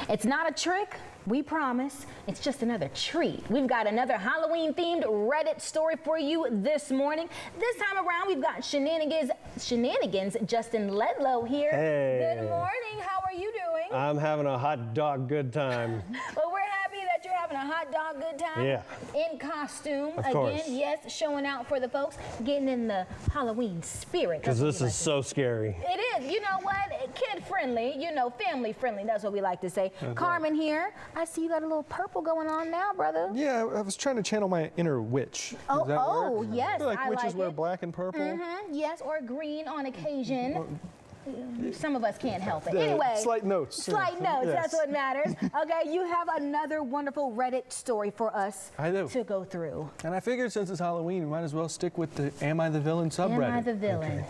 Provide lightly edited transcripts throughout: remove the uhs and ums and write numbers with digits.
It's not a trick, we promise. It's just another treat. We've got another Halloween-themed Reddit story for you this morning. This time around, we've got Shenanigans Justin Ledlow here. Hey. Good morning. How are you doing? I'm having a hot dog good time. Well, we're happy that you're having a hot dog good time. Yeah. In costume. Of again, course. Yes, showing out for the folks, getting in the Halloween spirit. Because this is so scary. It is. You know what? Kid-friendly, you know, family-friendly. That's what we like to say. Carmen here. I see you got a little purple going on now, brother. Yeah, I was trying to channel my inner witch. Does that work? Yes, I feel like I witches like wear it. black and purple. Yes, or green on occasion. Some of us can't help it. Anyway. Slight notes. Slight notes, Yes. that's what matters. Okay, you have another wonderful Reddit story for us I do. to go through. And I figured since it's Halloween, we might as well stick with the Am I the Villain subreddit. Am I the villain?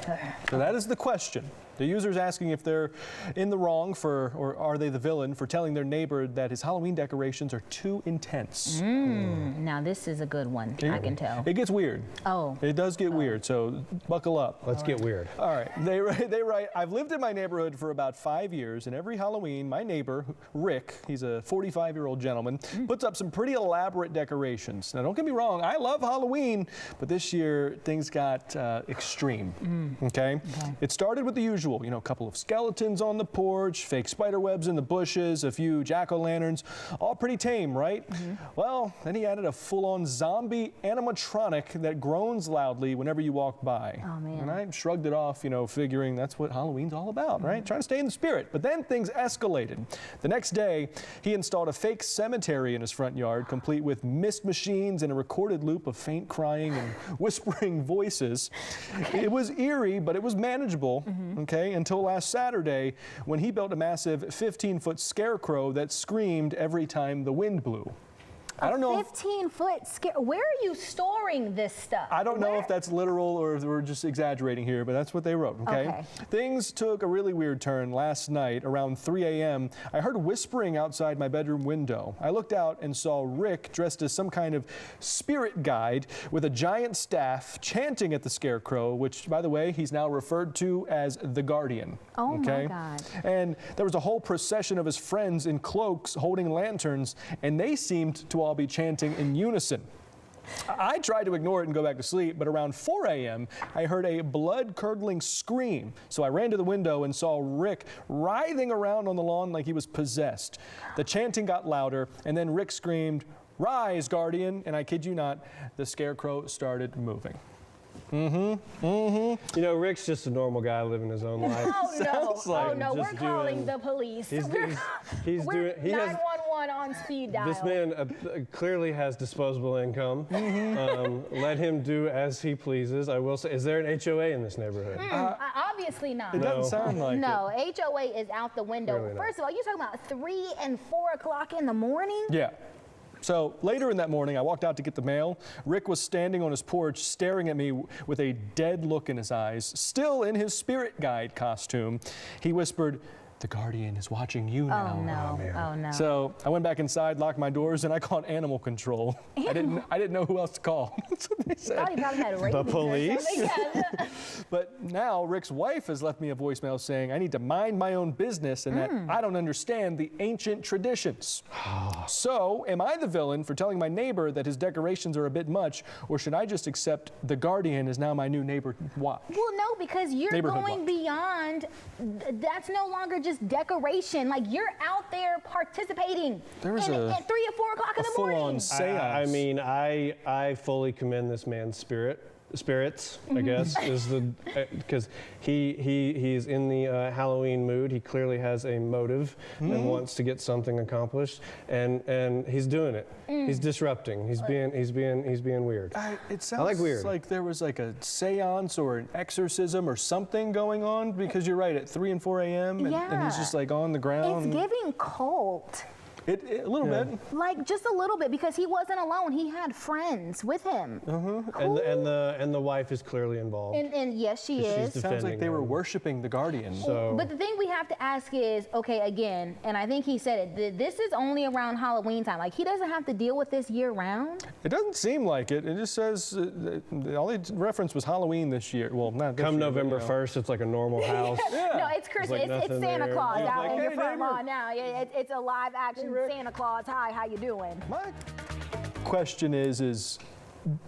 So that is the question. The user's asking if they're in the wrong for, or are they the villain for telling their neighbor that his Halloween decorations are too intense. Now this is a good one, I can tell. It gets weird. Oh. It does get weird, so buckle up. Let's get weird. All right, they write, I've lived in my neighborhood for about 5 years, and every Halloween, my neighbor, Rick, he's a 45-year-old gentleman, puts up some pretty elaborate decorations. Now, don't get me wrong, I love Halloween, but this year, things got extreme, okay? It started with the usual, you know, a couple of skeletons on the porch, fake spider webs in the bushes, a few jack-o'-lanterns, all pretty tame, right? Well, then he added a full-on zombie animatronic that groans loudly whenever you walk by. Oh, man. And I shrugged it off, you know, figuring that's what Halloween's all about, right? Trying to stay in the spirit. But then things escalated. The next day, he installed a fake cemetery in his front yard, complete with mist machines and a recorded loop of faint crying and whispering voices. It was eerie, but it was manageable, okay, until last Saturday when he built a massive 15-foot scarecrow that screamed every time the wind blew. I don't know. 15-foot scare. Where are you storing this stuff? I don't know if that's literal or if we're just exaggerating here, but that's what they wrote, okay? Things took a really weird turn last night around 3 a.m. I heard whispering outside my bedroom window. I looked out and saw Rick dressed as some kind of spirit guide with a giant staff chanting at the scarecrow, which, by the way, he's now referred to as the Guardian. Oh, okay? my God. And there was a whole procession of his friends in cloaks holding lanterns, and they seemed to all be chanting in unison. I tried to ignore it and go back to sleep, but around 4 a.m., I heard a blood-curdling scream. So I ran to the window and saw Rick writhing around on the lawn like he was possessed. The chanting got louder, and then Rick screamed, "Rise, Guardian!" And I kid you not, the scarecrow started moving. You know, Rick's just a normal guy living his own life. Oh, no. like Oh, no. We're just calling doing- the police. He's We're doing. He has. 911 on speed dial. This man clearly has disposable income. Let him do as he pleases. I will say, is there an HOA in this neighborhood? Obviously not. It doesn't sound like it. No, HOA is out the window. Clearly not. First of all, you're talking about 3 and 4 o'clock in the morning? Yeah. So later in that morning, I walked out to get the mail. Rick was standing on his porch staring at me with a dead look in his eyes, still in his spirit guide costume. He whispered, "The Guardian is watching you now." Oh, no. Oh, no. So I went back inside, locked my doors, and I called animal control. I didn't know who else to call. That's what they said. Thought he probably had rabies or police? something. Yeah. But now Rick's wife has left me a voicemail saying I need to mind my own business and that I don't understand the ancient traditions. So am I the villain for telling my neighbor that his decorations are a bit much, or should I just accept the Guardian is now my new neighbor watch? Well, no, because you're Neighborhood going watch. beyond. That's no longer just decoration. Like, you're out there participating There was at 3 or 4 o'clock in the morning. full-on seance. I mean, I fully commend this man's spirits, I guess, is the because he's in the Halloween mood. He clearly has a motive and wants to get something accomplished, and he's doing it. He's disrupting. He's being weird. It sounds like weird. like there was like a seance or an exorcism or something going on, because you're right, at 3 and 4 a.m. and he's just like on the ground. It's giving cult. A little bit. Like just a little bit, because he wasn't alone. He had friends with him. And the wife is clearly involved. And yes, she She's is. Sounds like they were him. worshiping the Guardian. So, But the thing we have to ask is, okay, again, and I think he said it, this is only around Halloween time. Like, he doesn't have to deal with this year round. It doesn't seem like it. It just says all they referenced was Halloween this year. Well, not this come year, November but, you know. 1st, it's like a normal house. No, it's Christmas. like It's nothing Santa there. Claus Yeah, out like, in your hey, front neighbor. lawn now. It's a live action Santa Claus. Hi, how you doing? My question is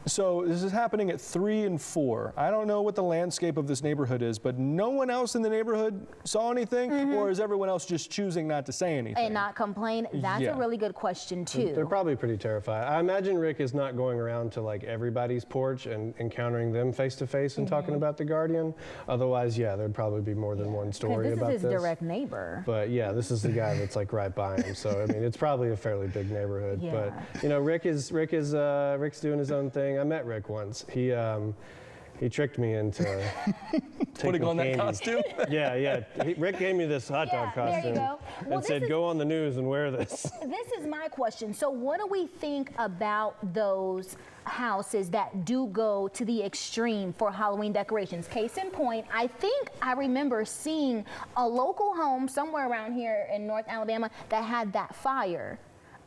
so this is happening at 3 and 4. I don't know what the landscape of this neighborhood is, but no one else in the neighborhood saw anything, or is everyone else just choosing not to say anything? And not complain? That's Yeah. a really good question, They're too. probably pretty terrified. I imagine Rick is not going around to like everybody's porch and encountering them face to face and talking about the Guardian. Otherwise, yeah, there'd probably be more than one Because story this is about his this. direct neighbor. But yeah, this is the guy that's like right by him. So I mean, it's probably a fairly big neighborhood. Yeah. But you know, Rick's doing his own thing. I met Rick once. He tricked me into Putting taking on that candy. costume? Yeah. Rick gave me this hot dog Yeah, there you costume go. Well, and said, this is- "Go on the news and wear this." This is my question. So what do we think about those houses that do go to the extreme for Halloween decorations? Case in point, I think I remember seeing a local home somewhere around here in North Alabama that had that fire.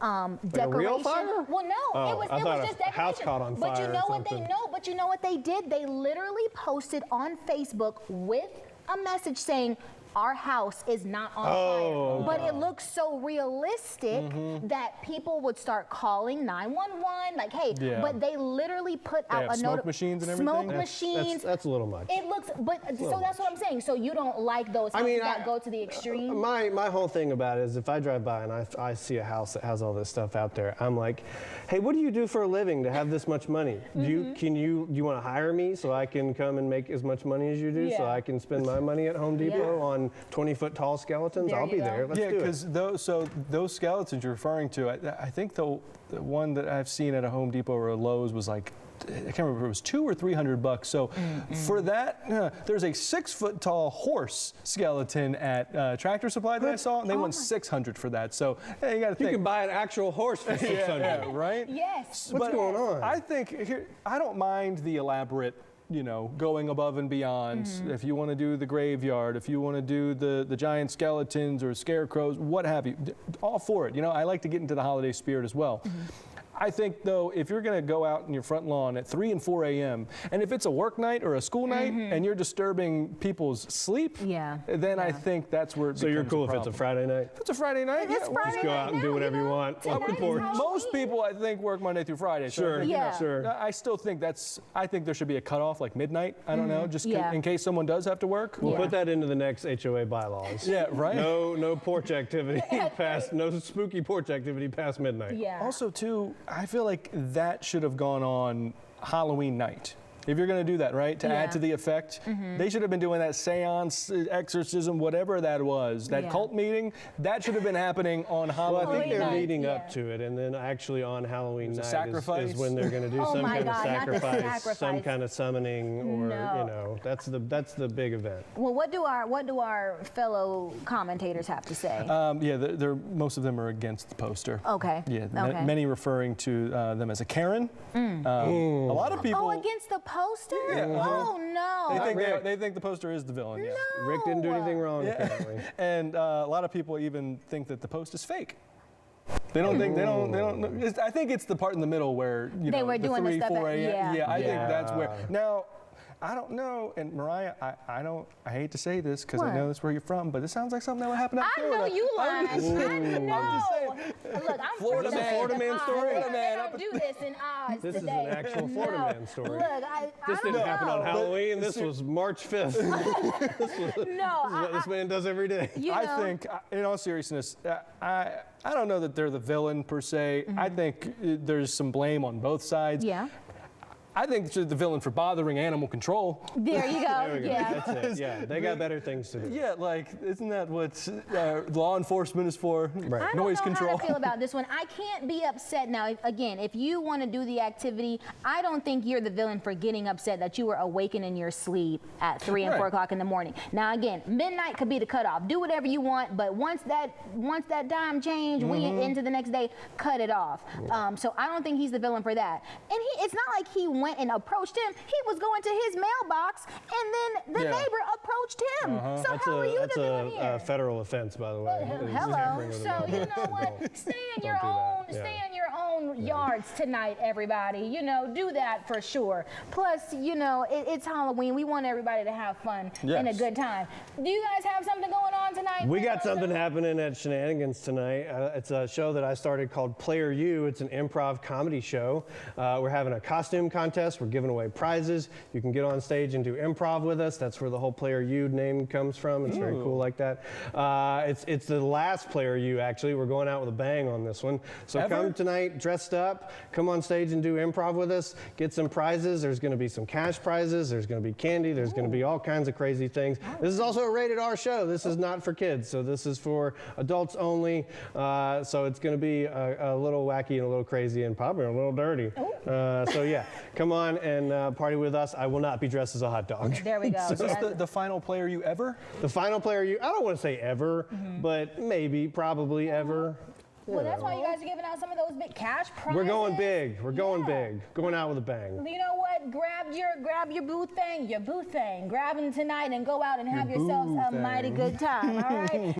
a Decoration. real fire? Well, no, Oh, it was I thought just a house decoration. caught on But you fire or know what they something. know? But you know what they did? They literally posted on Facebook with a message saying, "Our house is not on Oh, fire." But it looks so realistic that people would start calling 911, like, hey, Yeah. but they literally put They out have a smoke machines and everything? Smoke That's- machines. That's a little much. It looks, but so that's what I'm saying. So you don't like those houses that go to the extreme? My whole thing about it is if I drive by and I see a house that has all this stuff out there, I'm like, hey, what do you do for a living to have this much money? Do you want to hire me so I can come and make as much money as you do, so Yeah. I can spend my money at Home Depot on 20-foot tall skeletons? There I'll you be go. there. Let's Yeah, do it. because those skeletons you're referring to, I think the one that I've seen at a Home Depot or a Lowe's was like, I can't remember if it was $200 or $300. So for that, there's a 6-foot tall horse skeleton at Tractor Supply that I saw, and they won $600 for that. So hey, you got to You think. can buy an actual horse for 600. yeah, right? Yes. What's going on? I think I don't mind the elaborate, going above and beyond. If you want to do the graveyard, if you want to do the giant skeletons or scarecrows, what have you, all for it. I like to get into the holiday spirit as well. I think, though, if you're going to go out in your front lawn at 3 and 4 a.m., and if it's a work night or a school night and you're disturbing people's sleep, then I think that's where it So you're becomes cool a if it's a problem. Friday night? If it's a Friday night, It's yeah, Friday Just go night out and now, do whatever you want. tonight Open is porch. Halloween. most people, I think, work Monday through Friday. So Sure, I think, Yeah. sure. I still think I think there should be a cutoff like midnight. I don't know, just Yeah. in case someone does have to work. We'll Yeah. put that into the next HOA bylaws. Yeah, right. No porch activity no spooky porch activity past midnight. Yeah. Also, too, I feel like that should have gone on Halloween night. If you're going to do that, right, to Yeah. add to the effect, they should have been doing that seance, exorcism, whatever that was, that Yeah. cult meeting, that should have been happening on Well, Halloween I think they're night, leading yeah. up to it, and then actually on Halloween There's a night sacrifice. is when they're going to do Oh some my kind of God, not the sacrifice, some sacrifice. kind of summoning, or No. that's the big event. Well, what do our fellow commentators have to say? Yeah, most of them are against the poster. Okay. Yeah, Okay. many referring to them as a Karen. A lot of people. Oh, against the poster? Yeah, Oh no. They think the poster is the villain. Yeah. Rick didn't do anything wrong, apparently. And a lot of people even think that the post is fake. They don't think they don't. I think it's the part in the middle where They were the doing the 3, stuff 4 at- a.m. yeah. I think that's where. Yeah. Now, I don't know, and Mariah, I hate to say this because I What? know that's where you're from, but it sounds like something that would happen out I in know Florida. you lying. I know. I'm just saying. Look, I'm Florida from man. Florida man story? Florida man I up don't do this in Oz This is an today. actual Florida No. man story. Look, I This don't didn't happen on know. Halloween. This was March 5th. This is No, what this man does every day. I think, in all seriousness, I don't know that they're the villain per se. I think there's some blame on both sides. Yeah. I think she's the villain for bothering animal control. There you go. There we go. Yeah. That's it. Yeah, they got better things to do. Yeah, like, isn't that what law enforcement is for? Right. I Noise don't know control. how to feel about this one. I can't be upset now. Again, if you want to do the activity, I don't think you're the villain for getting upset that you were awakened in your sleep at 3 and 4 o'clock in the morning. Now, again, midnight could be the cutoff. Do whatever you want, but once that dime change, we into the next day, cut it off. So I don't think he's the villain for that. And it's not like he went and approached him. He was going to his mailbox, and then the neighbor approached him. So how are you the villain here? That's a federal offense, by the way. Hello. So you know what? Stay in your own. Stay in your own yards tonight, everybody. You know, do that for sure. Plus, you know, it's Halloween. We want everybody to have fun and a good time. Do you guys have something going on tonight? We got something happening at Shenanigans tonight. It's a show that I started called Player U. It's an improv comedy show. We're having a costume contest. We're giving away prizes. You can get on stage and do improv with us. That's where the whole Player U name comes from. It's very cool like that. It's the last Player U, actually. We're going out with a bang on this one. So come tonight dressed up. Come on stage and do improv with us. Get some prizes. There's going to be some cash prizes. There's going to be candy. There's going to be all kinds of crazy things. This is also a rated R show. This is not for kids. So this is for adults only. So it's going to be a little wacky and a little crazy and probably a little dirty. So yeah, come on and party with us. I will not be dressed as a hot dog. There we go. Is this the final Player U ever? The final Player U, I don't want to say ever, but maybe, probably ever. Well, that's why you guys are giving out some of those big cash prizes. We're going big. We're going big. Going out with a bang. You know what? Grab your boo thing. Grab them tonight and go out and have yourselves a mighty good time. All right.